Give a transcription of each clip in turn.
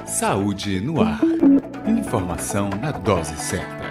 Saúde no ar. Informação na dose certa.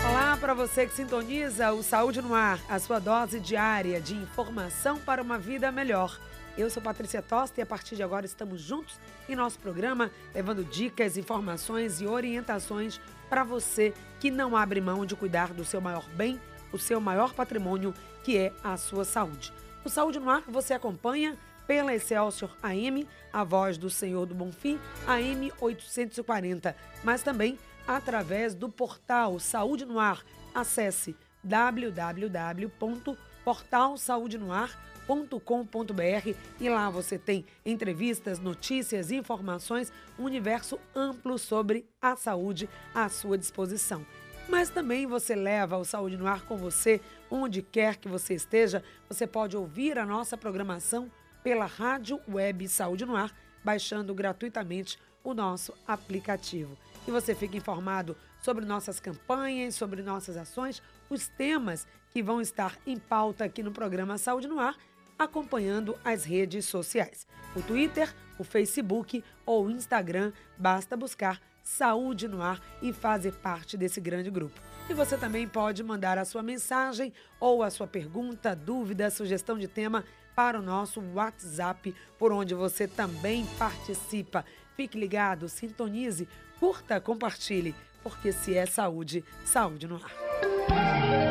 Olá para você que sintoniza o Saúde no Ar, a sua dose diária de informação para uma vida melhor. Eu sou Patrícia Tosta e a partir de agora estamos juntos em nosso programa, levando dicas, informações e orientações para você que não abre mão de cuidar do seu maior bem, o seu maior patrimônio, que é a sua saúde. O Saúde no Ar você acompanha pela Excelsior AM, a voz do Senhor do Bonfim, AM 840, mas também através do portal Saúde no Ar. Acesse www.portalsaudenoar.com.br e lá você tem entrevistas, notícias, informações, um universo amplo sobre a saúde à sua disposição. Mas também você leva o Saúde no Ar com você, onde quer que você esteja. Você pode ouvir a nossa programação pela Rádio Web Saúde no Ar, baixando gratuitamente o nosso aplicativo. E você fica informado sobre nossas campanhas, sobre nossas ações, os temas que vão estar em pauta aqui no programa Saúde no Ar, acompanhando as redes sociais. O Twitter, o Facebook ou o Instagram, basta buscar Saúde no Ar e fazer parte desse grande grupo. E você também pode mandar a sua mensagem ou a sua pergunta, dúvida, sugestão de tema para o nosso WhatsApp, por onde você também participa. Fique ligado, sintonize, curta, compartilhe, porque se é saúde, saúde no ar.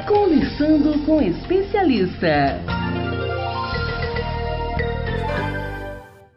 Conversando com o especialista.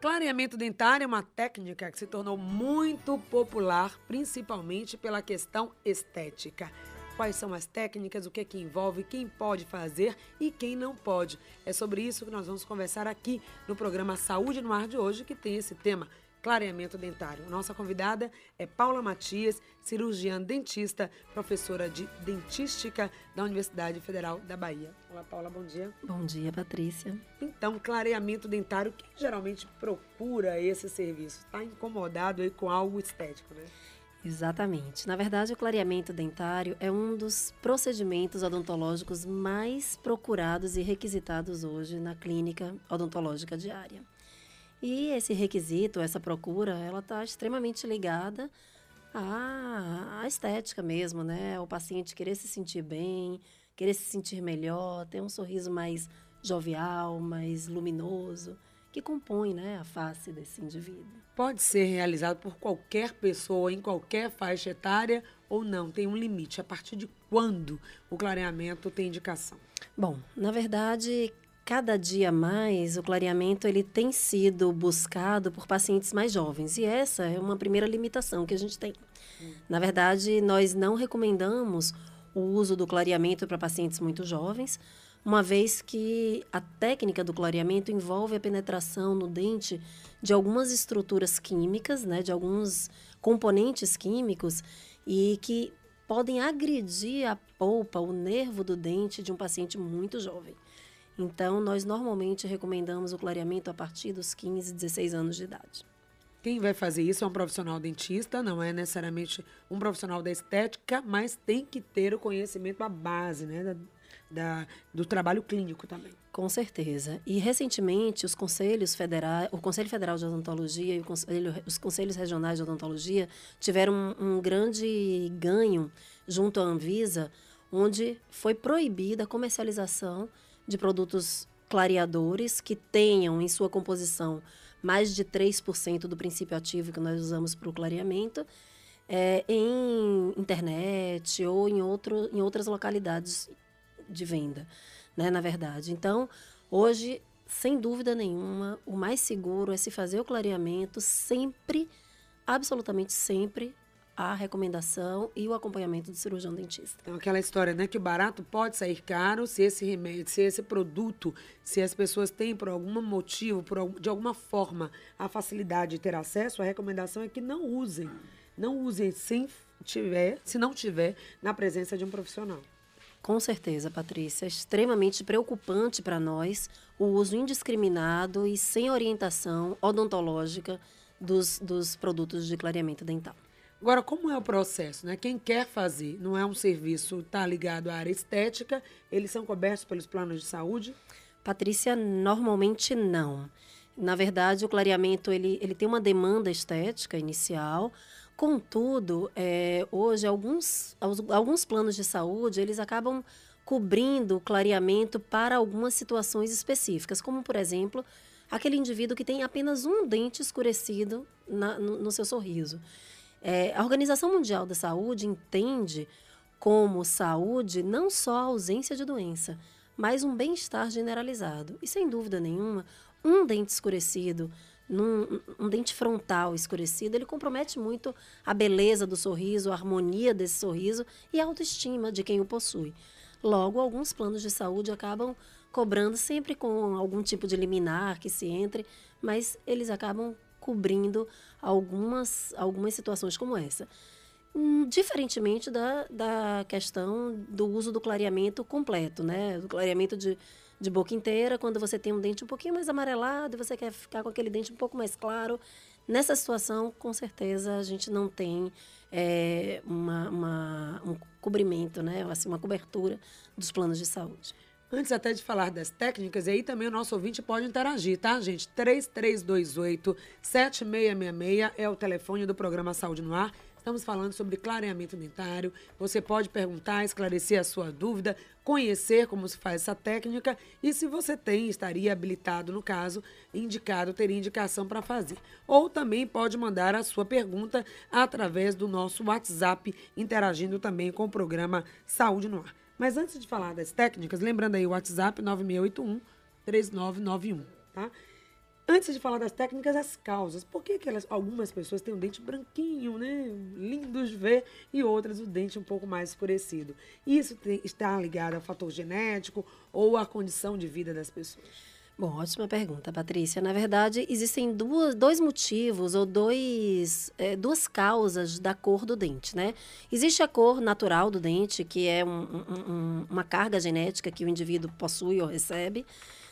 Clareamento dentário é uma técnica que se tornou muito popular, principalmente pela questão estética. Quais são as técnicas, o que é que envolve, quem pode fazer e quem não pode. É sobre isso que nós vamos conversar aqui no programa Saúde no Ar de hoje, que tem esse tema, clareamento dentário. Nossa convidada é Paula Matias, cirurgiã dentista, professora de dentística da Universidade Federal da Bahia. Olá, Paula, bom dia. Bom dia, Patrícia. Então, clareamento dentário, quem geralmente procura esse serviço? Está incomodado aí com algo estético, né? Exatamente. Na verdade, o clareamento dentário é um dos procedimentos odontológicos mais procurados e requisitados hoje na clínica odontológica diária. E esse requisito, essa procura, ela está extremamente ligada à estética mesmo, né? O paciente querer se sentir bem, querer se sentir melhor, ter um sorriso mais jovial, mais luminoso, que compõe, né, a face desse indivíduo. Pode ser realizado por qualquer pessoa, em qualquer faixa etária ou não? Tem um limite? A partir de quando o clareamento tem indicação? Bom, na verdade, cada dia mais o clareamento ele tem sido buscado por pacientes mais jovens. E essa é uma primeira limitação que a gente tem. Na verdade, nós não recomendamos o uso do clareamento para pacientes muito jovens, uma vez que a técnica do clareamento envolve a penetração no dente de algumas estruturas químicas, né, de alguns componentes químicos e que podem agredir a polpa, o nervo do dente de um paciente muito jovem. Então, nós normalmente recomendamos o clareamento a partir dos 15, 16 anos de idade. Quem vai fazer isso é um profissional dentista, não é necessariamente um profissional da estética, mas tem que ter o conhecimento, a base, né, do trabalho clínico também. Com certeza. E, recentemente, os conselhos federais, o Conselho Federal de Odontologia e os conselhos regionais de odontologia tiveram um grande ganho junto à Anvisa, onde foi proibida a comercialização de produtos clareadores que tenham em sua composição mais de 3% do princípio ativo que nós usamos para o clareamento, em internet ou em outras localidades de venda, né, na verdade. Então, hoje, sem dúvida nenhuma, o mais seguro é se fazer o clareamento sempre, absolutamente sempre, a recomendação e o acompanhamento do cirurgião dentista. Então, aquela história, né, que o barato pode sair caro se esse remédio, se esse produto, se as pessoas têm por algum motivo, de alguma forma, a facilidade de ter acesso, a recomendação é que não usem. Não usem se não tiver na presença de um profissional. Com certeza, Patrícia. É extremamente preocupante para nós o uso indiscriminado e sem orientação odontológica dos produtos de clareamento dental. Agora, como é o processo, né? Quem quer fazer, não é um serviço, está ligado à área estética, eles são cobertos pelos planos de saúde? Patrícia, normalmente não. Na verdade, o clareamento ele tem uma demanda estética inicial. Contudo, hoje alguns planos de saúde eles acabam cobrindo o clareamento para algumas situações específicas, como, por exemplo, aquele indivíduo que tem apenas um dente escurecido no seu sorriso. A Organização Mundial da Saúde entende como saúde não só a ausência de doença, mas um bem-estar generalizado. E, sem dúvida nenhuma, um dente escurecido, um dente frontal escurecido, ele compromete muito a beleza do sorriso, a harmonia desse sorriso e a autoestima de quem o possui. Logo, alguns planos de saúde acabam cobrando sempre com algum tipo de liminar que se entre, mas eles acabam cobrindo algumas situações como essa. Diferentemente da questão do uso do clareamento completo, né? Do clareamento de boca inteira, quando você tem um dente um pouquinho mais amarelado e você quer ficar com aquele dente um pouco mais claro. Nessa situação, com certeza, a gente não tem um cobrimento, né? Assim, uma cobertura dos planos de saúde. Antes até de falar das técnicas, e aí também o nosso ouvinte pode interagir, tá, gente? 3328-7666 é o telefone do programa Saúde no Ar. Estamos falando sobre clareamento dentário. Você pode perguntar, esclarecer a sua dúvida, conhecer como se faz essa técnica e se você estaria habilitado, no caso, teria indicação para fazer. Ou também pode mandar a sua pergunta através do nosso WhatsApp, interagindo também com o programa Saúde no Ar. Mas antes de falar das técnicas, lembrando aí o WhatsApp 9681-3991, tá? Antes de falar das técnicas, as causas. Por que algumas pessoas têm um dente branquinho, né? Lindos de ver, e outras o dente um pouco mais escurecido? Isso está ligado ao fator genético ou à condição de vida das pessoas? Bom, ótima pergunta, Patrícia. Na verdade, existem dois motivos ou duas causas da cor do dente, né? Existe a cor natural do dente, que é uma carga genética que o indivíduo possui ou recebe,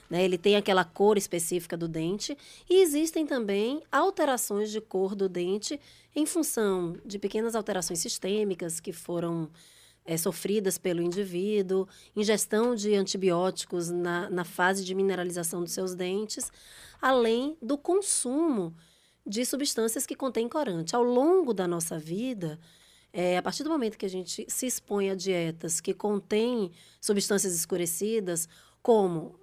né? Ele tem aquela cor específica do dente. E existem também alterações de cor do dente em função de pequenas alterações sistêmicas que foram sofridas pelo indivíduo, ingestão de antibióticos na fase de mineralização dos seus dentes, além do consumo de substâncias que contêm corante. Ao longo da nossa vida, a partir do momento que a gente se expõe a dietas que contêm substâncias escurecidas, como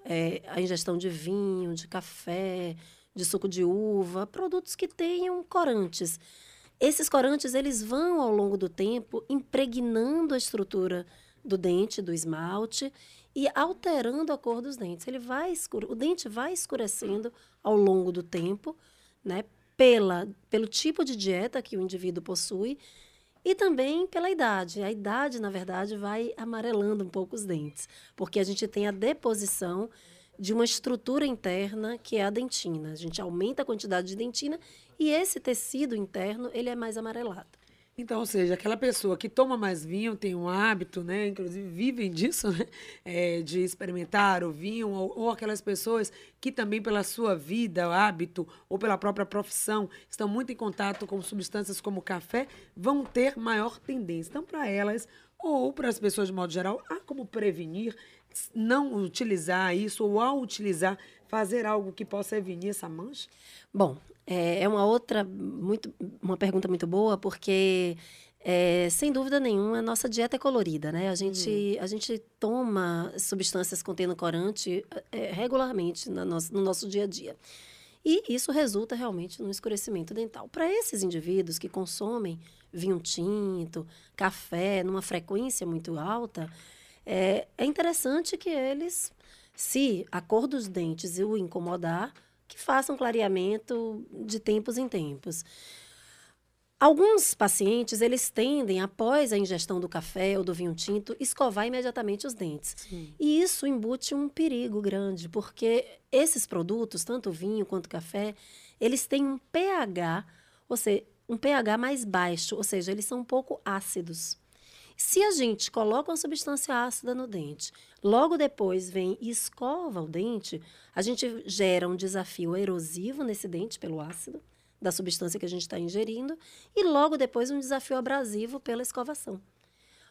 a ingestão de vinho, de café, de suco de uva, produtos que tenham corantes. Esses corantes, eles vão, ao longo do tempo, impregnando a estrutura do dente, do esmalte, e alterando a cor dos dentes. O dente vai escurecendo ao longo do tempo, né, pelo tipo de dieta que o indivíduo possui e também pela idade. A idade, na verdade, vai amarelando um pouco os dentes, porque a gente tem a deposição de uma estrutura interna que é a dentina. A gente aumenta a quantidade de dentina e esse tecido interno, ele é mais amarelado. Então, ou seja, aquela pessoa que toma mais vinho, tem um hábito, né? Inclusive vivem disso, né? De experimentar o vinho, ou aquelas pessoas que também pela sua vida, hábito, ou pela própria profissão, estão muito em contato com substâncias como o café, vão ter maior tendência. Então, para elas, ou para as pessoas de modo geral, há como prevenir não utilizar isso, ou ao utilizar, fazer algo que possa prevenir essa mancha? Bom, é uma pergunta muito boa, porque, sem dúvida nenhuma, a nossa dieta é colorida, né? A gente toma substâncias contendo corante regularmente no nosso dia a dia. E isso resulta realmente no escurecimento dental. Para esses indivíduos que consomem vinho tinto, café, numa frequência muito alta, é interessante que eles, se a cor dos dentes o incomodar, que façam clareamento de tempos em tempos. Alguns pacientes, eles tendem, após a ingestão do café ou do vinho tinto, escovar imediatamente os dentes. Sim. E isso embute um perigo grande, porque esses produtos, tanto o vinho quanto o café, eles têm um pH, ou seja, um pH mais baixo, ou seja, eles são um pouco ácidos. Se a gente coloca uma substância ácida no dente, logo depois vem e escova o dente, a gente gera um desafio erosivo nesse dente pelo ácido, da substância que a gente está ingerindo, e logo depois um desafio abrasivo pela escovação,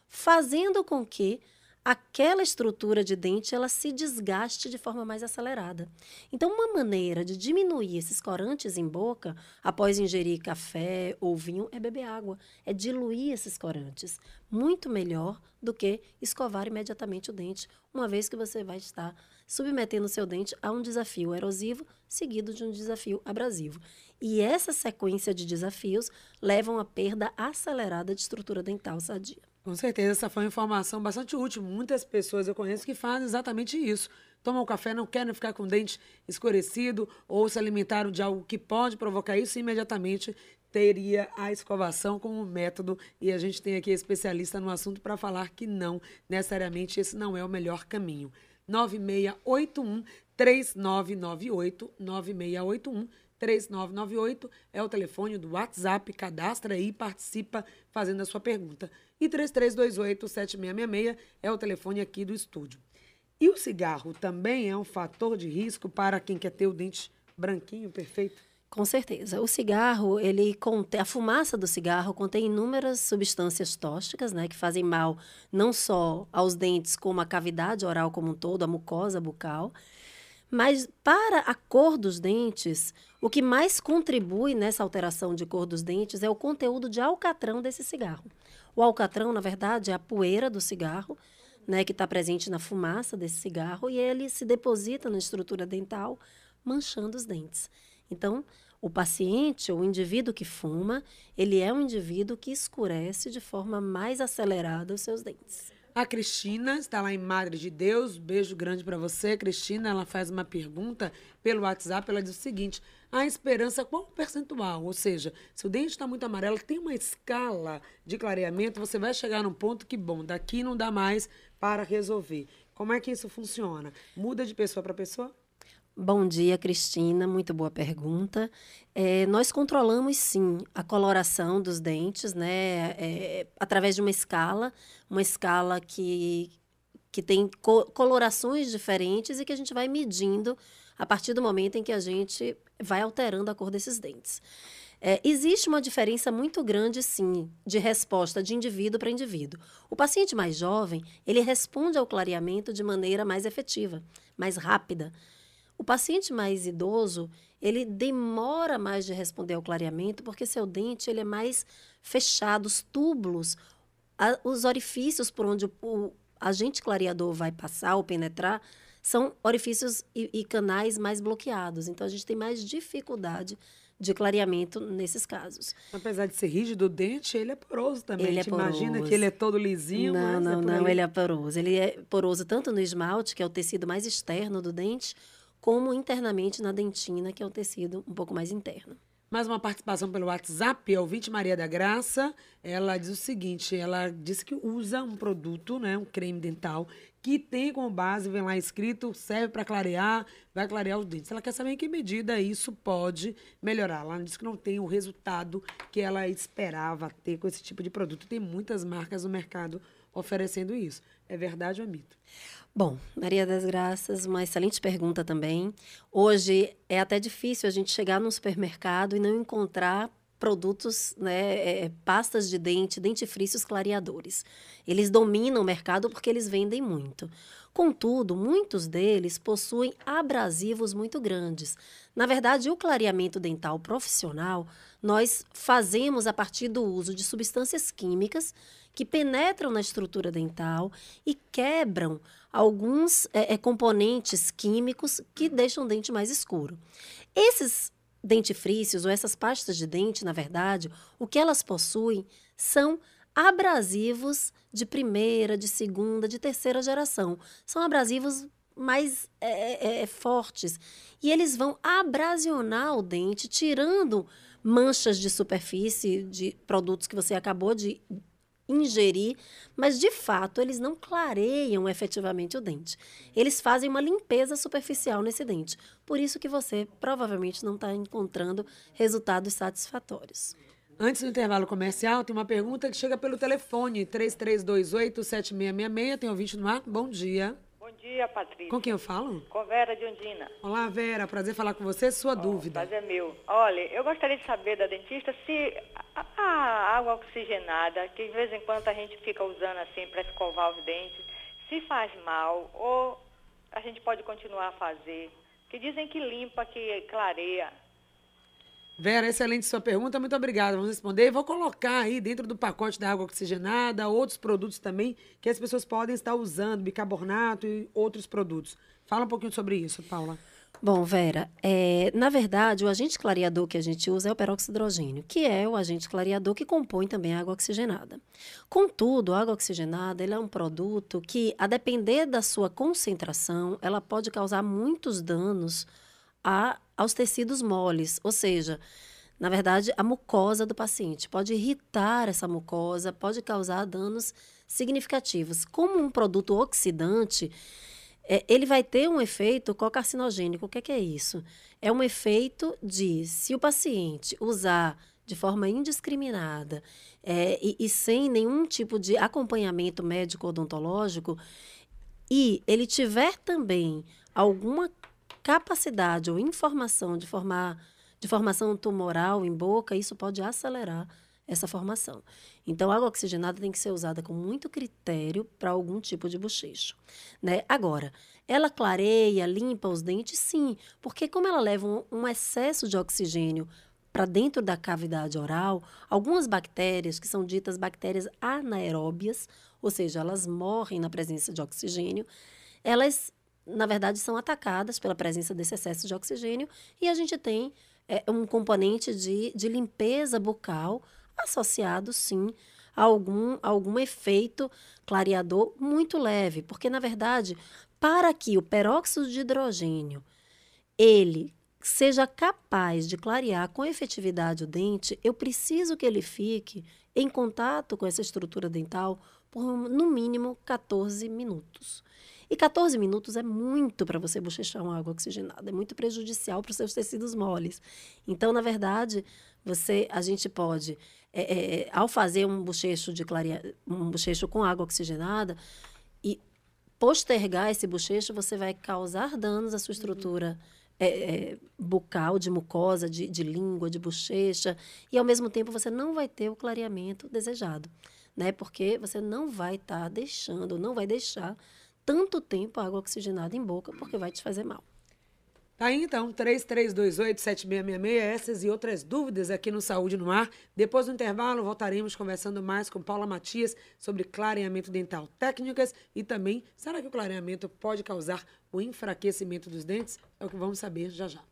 fazendo com que aquela estrutura de dente ela se desgaste de forma mais acelerada. Então, uma maneira de diminuir esses corantes em boca, após ingerir café ou vinho, é beber água, é diluir esses corantes. Muito melhor do que escovar imediatamente o dente, uma vez que você vai estar submetendo o seu dente a um desafio erosivo, seguido de um desafio abrasivo. E essa sequência de desafios levam à perda acelerada de estrutura dental sadia. Com certeza, essa foi uma informação bastante útil. Muitas pessoas eu conheço que fazem exatamente isso. Tomam café, não querem ficar com o dente escurecido ou se alimentaram de algo que pode provocar isso, imediatamente teria a escovação como método. E a gente tem aqui especialista no assunto para falar que não, necessariamente esse não é o melhor caminho. 9681-3998, 9681-3998 é o telefone do WhatsApp, cadastra aí e participa fazendo a sua pergunta. E 3328-7666 é o telefone aqui do estúdio. E o cigarro também é um fator de risco para quem quer ter o dente branquinho, perfeito? Com certeza. O cigarro, a fumaça do cigarro contém inúmeras substâncias tóxicas, né, que fazem mal não só aos dentes, como à cavidade oral como um todo, à mucosa bucal. Mas para a cor dos dentes, o que mais contribui nessa alteração de cor dos dentes é o conteúdo de alcatrão desse cigarro. O alcatrão, na verdade, é a poeira do cigarro, né, que está presente na fumaça desse cigarro, e ele se deposita na estrutura dental, manchando os dentes. Então, o paciente, o indivíduo que fuma, ele é um indivíduo que escurece de forma mais acelerada os seus dentes. A Cristina está lá em Madre de Deus. Beijo grande para você, Cristina. Ela faz uma pergunta pelo WhatsApp. Ela diz o seguinte: a esperança, qual o percentual? Ou seja, se o dente está muito amarelo, tem uma escala de clareamento, você vai chegar num ponto que, bom, daqui não dá mais para resolver. Como é que isso funciona? Muda de pessoa para pessoa? Bom dia, Cristina. Muito boa pergunta. Nós controlamos, sim, a coloração dos dentes, né, através de uma escala que tem colorações diferentes e que a gente vai medindo a partir do momento em que a gente vai alterando a cor desses dentes. Existe uma diferença muito grande, sim, de resposta de indivíduo para indivíduo. O paciente mais jovem, ele responde ao clareamento de maneira mais efetiva, mais rápida. O paciente mais idoso, ele demora mais de responder ao clareamento porque seu dente ele é mais fechado, os túbulos, os orifícios por onde o agente clareador vai passar ou penetrar são orifícios e canais mais bloqueados. Então, a gente tem mais dificuldade de clareamento nesses casos. Apesar de ser rígido, o dente, ele é poroso também. Ele a gente imagina que ele é todo lisinho, mas não, ele é poroso. Ele é poroso tanto no esmalte, que é o tecido mais externo do dente, como internamente na dentina, que é o tecido um pouco mais interno. Mais uma participação pelo WhatsApp, a ouvinte Maria da Graça, ela diz o seguinte, ela disse que usa um produto, né, um creme dental, que tem como base, vem lá escrito, serve para clarear, vai clarear os dentes. Ela quer saber em que medida isso pode melhorar. Ela disse que não tem o resultado que ela esperava ter com esse tipo de produto. Tem muitas marcas no mercado oferecendo isso. É verdade ou é mito? Bom, Maria das Graças, uma excelente pergunta também. Hoje é até difícil a gente chegar num supermercado e não encontrar produtos, né, pastas de dente, dentifrícios clareadores. Eles dominam o mercado porque eles vendem muito. Contudo, muitos deles possuem abrasivos muito grandes. Na verdade, o clareamento dental profissional, nós fazemos a partir do uso de substâncias químicas que penetram na estrutura dental e quebram alguns componentes químicos que deixam o dente mais escuro. Esses dentifrícios ou essas pastas de dente, na verdade, o que elas possuem são abrasivos de primeira, de segunda, de terceira geração. São abrasivos mais fortes. E eles vão abrasionar o dente, tirando manchas de superfície de produtos que você acabou de ingerir, mas de fato eles não clareiam efetivamente o dente. Eles fazem uma limpeza superficial nesse dente. Por isso que você provavelmente não está encontrando resultados satisfatórios. Antes do intervalo comercial, tem uma pergunta que chega pelo telefone 3328-7666. Tem ouvinte no ar? Bom dia. Bom dia, Patrícia. Com quem eu falo? Com Vera de Ondina. Olá, Vera. Prazer falar com você. Sua dúvida. Prazer é meu. Olha, eu gostaria de saber da dentista se a água oxigenada, que de vez em quando a gente fica usando assim para escovar os dentes, se faz mal ou a gente pode continuar a fazer. Que dizem que limpa, que clareia. Vera, excelente sua pergunta, muito obrigada. Vamos responder. Vou colocar aí dentro do pacote da água oxigenada outros produtos também que as pessoas podem estar usando, bicarbonato e outros produtos. Fala um pouquinho sobre isso, Paula. Bom, Vera, na verdade, o agente clareador que a gente usa é o peróxido de hidrogênio, que é o agente clareador que compõe também a água oxigenada. Contudo, a água oxigenada ele é um produto que, a depender da sua concentração, ela pode causar muitos danos aos tecidos moles, ou seja, na verdade, a mucosa do paciente. Pode irritar essa mucosa, pode causar danos significativos. Como um produto oxidante, ele vai ter um efeito cocarcinogênico. O que é isso? É um efeito de, se o paciente usar de forma indiscriminada e sem nenhum tipo de acompanhamento médico-odontológico, e ele tiver também alguma capacidade ou informação de formação tumoral em boca, isso pode acelerar essa formação. Então, a água oxigenada tem que ser usada com muito critério para algum tipo de bochecho, né? Agora, ela clareia, limpa os dentes? Sim, porque como ela leva um excesso de oxigênio para dentro da cavidade oral, algumas bactérias, que são ditas bactérias anaeróbias, ou seja, elas morrem na presença de oxigênio, elas na verdade, são atacadas pela presença desse excesso de oxigênio e a gente tem um componente de limpeza bucal associado, sim, a algum efeito clareador muito leve. Porque, na verdade, para que o peróxido de hidrogênio ele seja capaz de clarear com efetividade o dente, eu preciso que ele fique em contato com essa estrutura dental por, no mínimo, 14 minutos. E 14 minutos é muito para você bochechar uma água oxigenada, é muito prejudicial para os seus tecidos moles. Então, na verdade, a gente pode, ao fazer um bochecho com água oxigenada, e postergar esse bochecho, você vai causar danos à sua estrutura bucal, de mucosa, de língua, de bochecha, e ao mesmo tempo você não vai ter o clareamento desejado, né? Porque você não vai estar não vai deixar tanto tempo a água oxigenada em boca, porque vai te fazer mal. Tá aí, então, 3328-7666, essas e outras dúvidas aqui no Saúde no Ar. Depois do intervalo, voltaremos conversando mais com Paula Matias sobre clareamento dental, técnicas e também, será que o clareamento pode causar o enfraquecimento dos dentes? É o que vamos saber já já.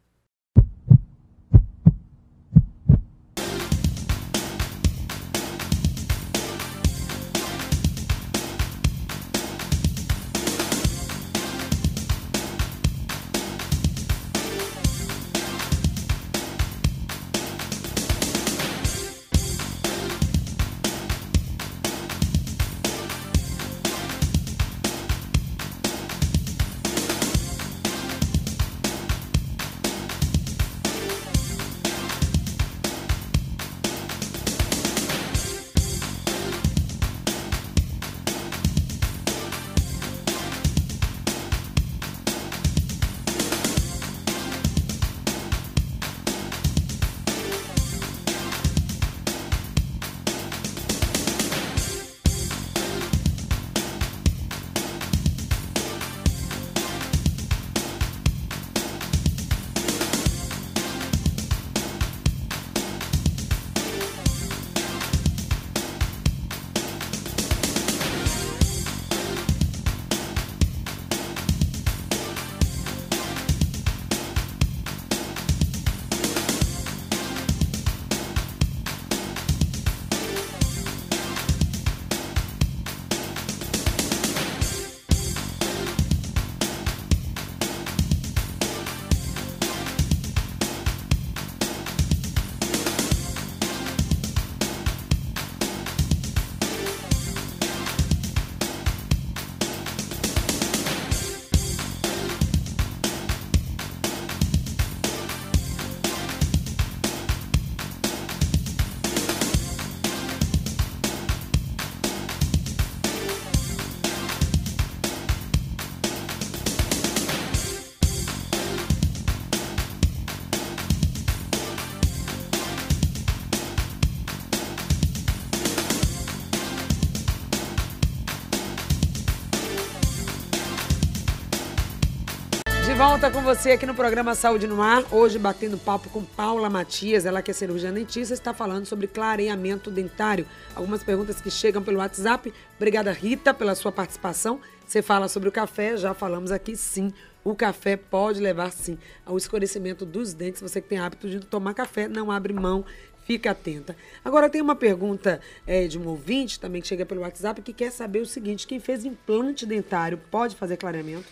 volta com você aqui no programa Saúde no Ar. Hoje batendo papo com Paula Matias, ela que é cirurgiã dentista, está falando sobre clareamento dentário. Algumas perguntas que chegam pelo WhatsApp. Obrigada, Rita, pela sua participação. Você fala sobre o café, já falamos aqui, sim. O café pode levar, sim, ao escurecimento dos dentes. Você que tem hábito de tomar café, não abre mão, fica atenta. Agora tem uma pergunta de um ouvinte também que chega pelo WhatsApp que quer saber o seguinte: quem fez implante dentário pode fazer clareamento?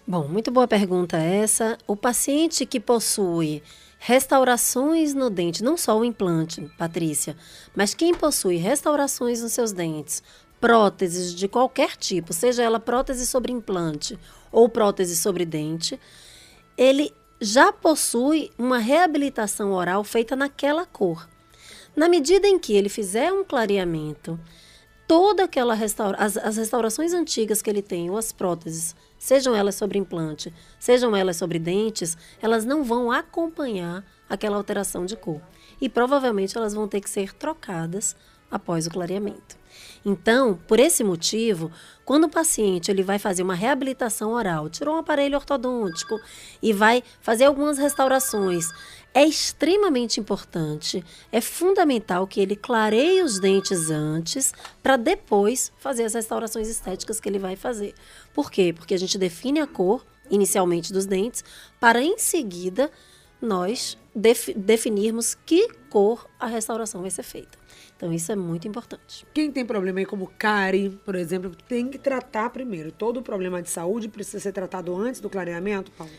Bom, muito boa pergunta essa. O paciente que possui restaurações no dente, não só o implante, Patrícia, mas quem possui restaurações nos seus dentes, próteses de qualquer tipo, seja ela prótese sobre implante ou prótese sobre dente, ele já possui uma reabilitação oral feita naquela cor. Na medida em que ele fizer um clareamento, toda aquela as restaurações antigas que ele tem, ou as próteses, sejam elas sobre implante, sejam elas sobre dentes, elas não vão acompanhar aquela alteração de cor. E provavelmente elas vão ter que ser trocadas após o clareamento. Então, por esse motivo, quando o paciente ele vai fazer uma reabilitação oral, tirou um aparelho ortodôntico e vai fazer algumas restaurações, é extremamente importante, é fundamental que ele clareie os dentes antes para depois fazer as restaurações estéticas que ele vai fazer. Por quê? Porque a gente define a cor inicialmente dos dentes para em seguida nós definirmos que cor a restauração vai ser feita. Então, isso é muito importante. Quem tem problema aí como cárie, por exemplo, tem que tratar primeiro. Todo problema de saúde precisa ser tratado antes do clareamento, Paulo?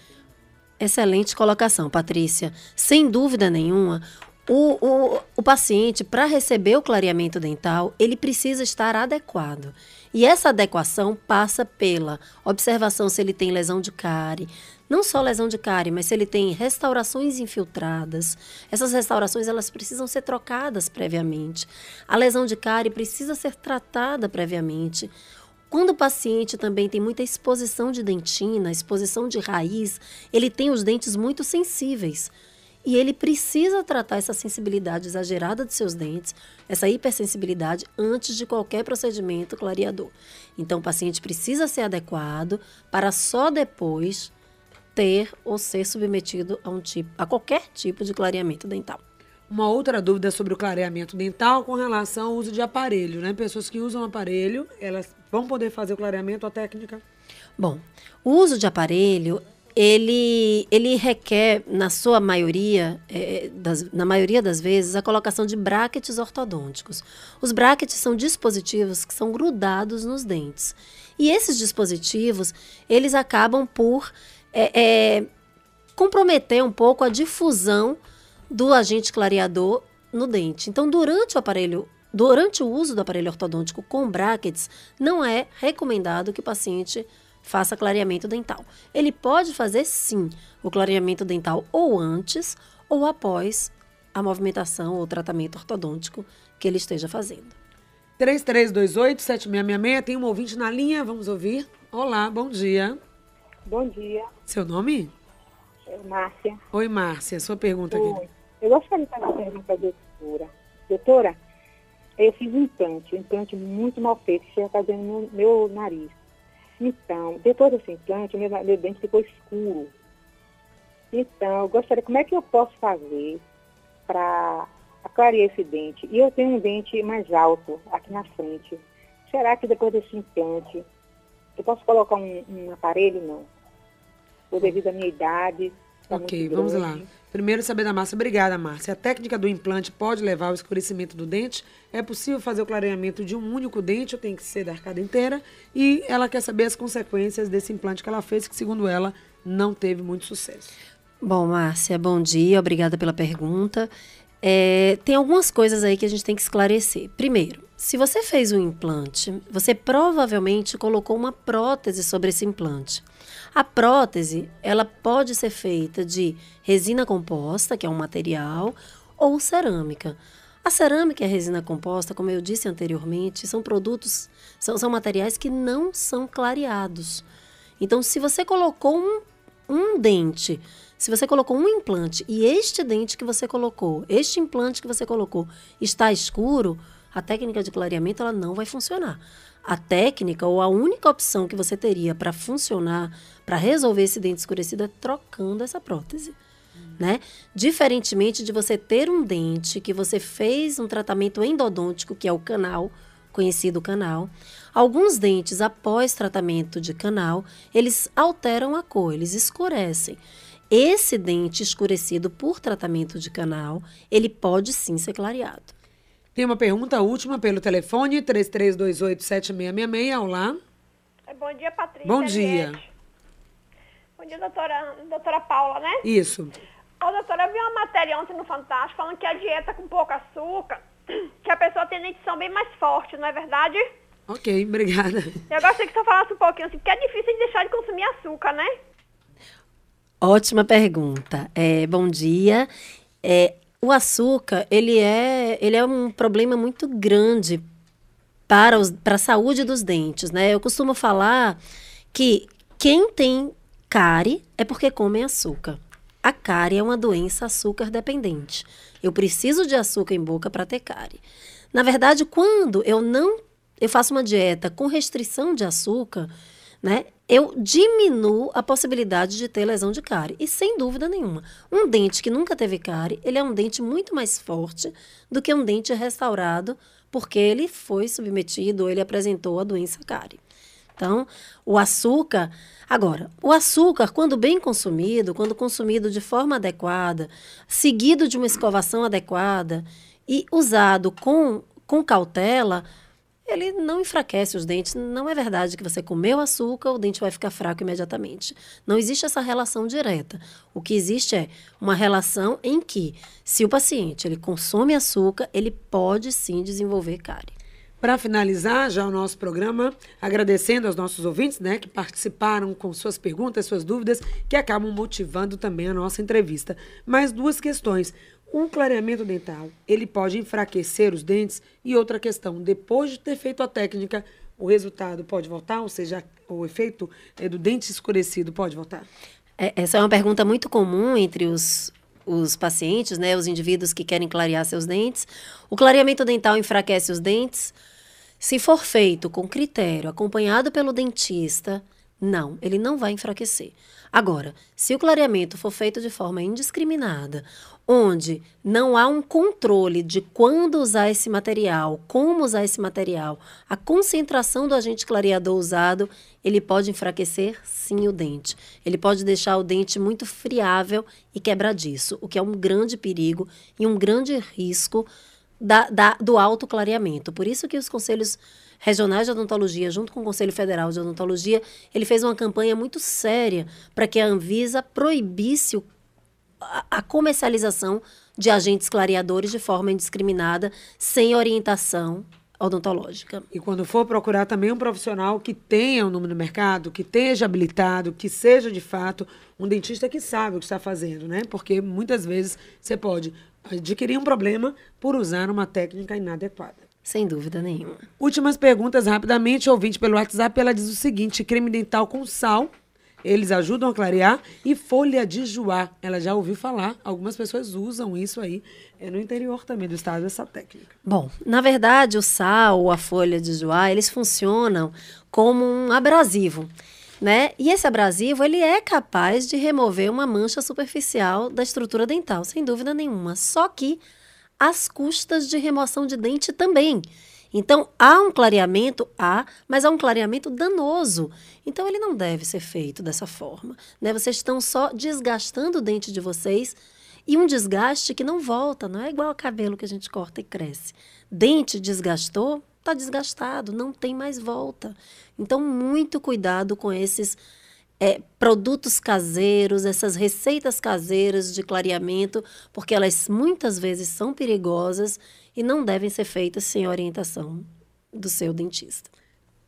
Excelente colocação, Patrícia. Sem dúvida nenhuma, o paciente, para receber o clareamento dental, ele precisa estar adequado. E essa adequação passa pela observação se ele tem lesão de cárie, não só lesão de cárie, mas se ele tem restaurações infiltradas. Essas restaurações elas precisam ser trocadas previamente. A lesão de cárie precisa ser tratada previamente. Quando o paciente também tem muita exposição de dentina, exposição de raiz, ele tem os dentes muito sensíveis. E ele precisa tratar essa sensibilidade exagerada dos seus dentes, essa hipersensibilidade, antes de qualquer procedimento clareador. Então, o paciente precisa ser adequado para só depois ter ou ser submetido a qualquer tipo de clareamento dental. Uma outra dúvida sobre o clareamento dental com relação ao uso de aparelho, né? Pessoas que usam aparelho, elas vão poder fazer o clareamento, a técnica? Bom, o uso de aparelho, ele requer, na sua maioria, na maioria das vezes, a colocação de brackets ortodônticos. Os brackets são dispositivos que são grudados nos dentes. E esses dispositivos, eles acabam por comprometer um pouco a difusão do agente clareador no dente. Então, durante o uso do aparelho ortodôntico com brackets, não é recomendado que o paciente faça clareamento dental. Ele pode fazer, sim, o clareamento dental ou antes ou após a movimentação ou tratamento ortodôntico que ele esteja fazendo. 3328-7666, tem um ouvinte na linha, vamos ouvir. Olá, bom dia. Bom dia. Seu nome? É Márcia. Oi, Márcia, sua pergunta Oi. aqui. Eu gostaria de fazer uma pergunta à doutora. Doutora, eu fiz um implante muito mal feito, que já está dentro no meu nariz. Então, depois desse implante, meu dente ficou escuro. Então, eu gostaria, como é que eu posso fazer para clarear esse dente? E eu tenho um dente mais alto aqui na frente. Será que depois desse implante, eu posso colocar um aparelho? Não. Por devido à minha idade. Ok, vamos lá. Primeiro, saber da Márcia. Obrigada, Márcia. A técnica do implante pode levar ao escurecimento do dente? É possível fazer o clareamento de um único dente ou tem que ser da arcada inteira? E ela quer saber as consequências desse implante que ela fez, que segundo ela, não teve muito sucesso. Bom, Márcia, bom dia. Obrigada pela pergunta. Tem algumas coisas aí que a gente tem que esclarecer. Primeiro, se você fez um implante, você provavelmente colocou uma prótese sobre esse implante. A prótese, ela pode ser feita de resina composta, que é um material, ou cerâmica. A cerâmica e a resina composta, como eu disse anteriormente, são produtos, são materiais que não são clareados. Então, se você colocou um dente, se você colocou um implante e este dente que você colocou, este implante que você colocou está escuro, a técnica de clareamento ela não vai funcionar. a técnica ou a única opção que você teria para funcionar, para resolver esse dente escurecido, é trocando essa prótese. Né? Diferentemente de você ter um dente que você fez um tratamento endodôntico, que é o canal, conhecido canal. Alguns dentes, após tratamento de canal, eles alteram a cor, eles escurecem. Esse dente escurecido por tratamento de canal, ele pode sim ser clareado. Tem uma pergunta última pelo telefone, 3328-7666. Olá. Bom dia, Patrícia. Bom dia. Bom dia, doutora Paula, né? Isso. Ô, doutora, eu vi uma matéria ontem no Fantástico falando que a dieta com pouco açúcar, que a pessoa tem dentição bem mais forte, não é verdade? Ok, obrigada. Eu gostaria que você falasse um pouquinho assim, porque é difícil de deixar de consumir açúcar, né? Ótima pergunta. Bom dia. O açúcar, ele é um problema muito grande para a saúde dos dentes, né? Eu costumo falar que quem tem cárie é porque come açúcar. A cárie é uma doença açúcar dependente. Eu preciso de açúcar em boca para ter cárie. Na verdade, quando eu faço uma dieta com restrição de açúcar, né, eu diminuo a possibilidade de ter lesão de cárie. E sem dúvida nenhuma, um dente que nunca teve cárie, ele é um dente muito mais forte do que um dente restaurado, porque ele foi submetido, ele apresentou a doença cárie. Então, o açúcar... Agora, o açúcar, quando bem consumido, quando consumido de forma adequada, seguido de uma escovação adequada e usado com cautela, ele não enfraquece os dentes. Não é verdade que você comeu açúcar, o dente vai ficar fraco imediatamente. Não existe essa relação direta. O que existe é uma relação em que, se o paciente ele consome açúcar, ele pode sim desenvolver cárie. Para finalizar já o nosso programa, agradecendo aos nossos ouvintes, né, que participaram com suas perguntas, suas dúvidas, que acabam motivando também a nossa entrevista. Mais duas questões. Um clareamento dental, ele pode enfraquecer os dentes? E outra questão, depois de ter feito a técnica, o resultado pode voltar? Ou seja, o efeito do dente escurecido pode voltar? Essa é uma pergunta muito comum entre os pacientes, né, os indivíduos que querem clarear seus dentes. O clareamento dental enfraquece os dentes? Se for feito com critério, acompanhado pelo dentista, não, ele não vai enfraquecer. Agora, se o clareamento for feito de forma indiscriminada, onde não há um controle de quando usar esse material, como usar esse material, a concentração do agente clareador usado, ele pode enfraquecer, sim, o dente. Ele pode deixar o dente muito friável e quebradiço, o que é um grande perigo e um grande risco do autoclareamento. Por isso que os conselhos regionais de odontologia, junto com o Conselho Federal de Odontologia, ele fez uma campanha muito séria para que a Anvisa proibisse a comercialização de agentes clareadores de forma indiscriminada, sem orientação odontológica. E quando for procurar também um profissional que tenha um nome no mercado, que esteja habilitado, que seja de fato um dentista que sabe o que está fazendo, né? Porque muitas vezes você pode adquirir um problema por usar uma técnica inadequada. Sem dúvida nenhuma. Últimas perguntas rapidamente. Ouvinte pelo WhatsApp, ela diz o seguinte: creme dental com sal, eles ajudam a clarear, e folha de joá. Ela já ouviu falar, algumas pessoas usam isso aí no interior também do estado, essa técnica. Bom, na verdade, o sal ou a folha de joá, eles funcionam como um abrasivo, né? E esse abrasivo, ele é capaz de remover uma mancha superficial da estrutura dental, sem dúvida nenhuma. Só que às custas de remoção de dente também. Então, há um clareamento, mas há um clareamento danoso. Então, ele não deve ser feito dessa forma, né? Vocês estão só desgastando o dente de vocês, e um desgaste que não volta, não é igual ao cabelo que a gente corta e cresce. Dente desgastou, está desgastado, não tem mais volta. Então, muito cuidado com esses produtos caseiros, essas receitas caseiras de clareamento, porque elas muitas vezes são perigosas e não devem ser feitas sem orientação do seu dentista.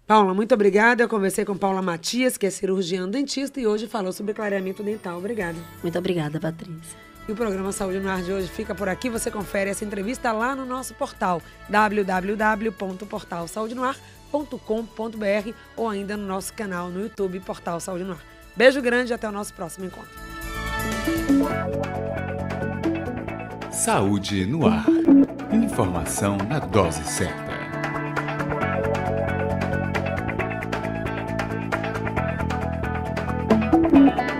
Paula, muito obrigada. Eu conversei com Paula Matias, que é cirurgiã dentista, e hoje falou sobre clareamento dental. Obrigada. Muito obrigada, Patrícia. E o programa Saúde no Ar de hoje fica por aqui. Você confere essa entrevista lá no nosso portal, www.portalsaudenoar.com.br, ou ainda no nosso canal no YouTube, Portal Saúde no Ar. Beijo grande e até o nosso próximo encontro. Saúde no Ar. Informação na dose certa. Tchau.